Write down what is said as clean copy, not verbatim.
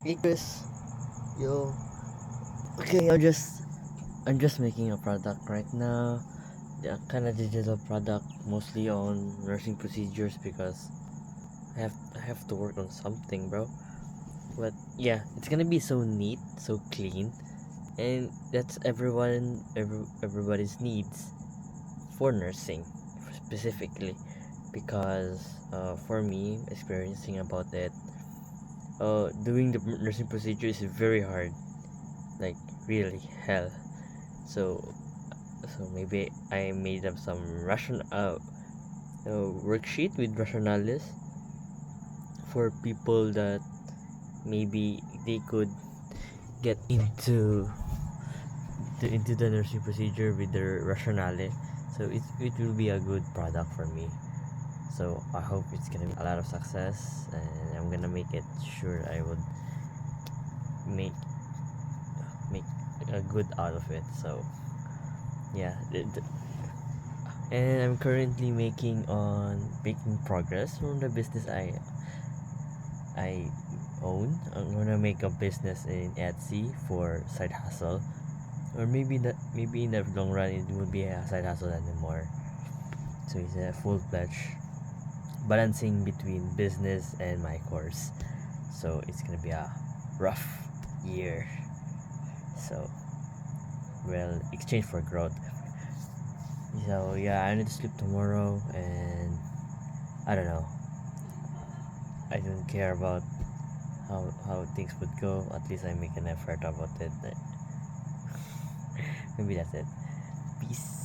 Hey Chris, yo. Okay, I'm just making a product right now. Yeah, kind of digital product, mostly on nursing procedures because I have to work on something, bro. But yeah, it's gonna be so neat, so clean, and that's everybody's needs for nursing specifically because for me experiencing about it, doing the nursing procedure is very hard, like really hell. So maybe I made up some worksheet with rationales for people that maybe they could get into the nursing procedure with their rationale. So it will be a good product for me. So I hope it's gonna be a lot of success, and I'm gonna make it sure I would make make a good out of it. So yeah, and I'm currently making progress from the business I own. I'm gonna make a business in Etsy for side hustle, or maybe in the long run it will be a side hustle anymore. So it's a full fledged balancing between business and my course. So it's gonna be a rough year. So well, exchange for growth. So yeah, I need to sleep tomorrow, and I don't know. I don't care about how things would go. At least I make an effort about it. Maybe that's it. Peace.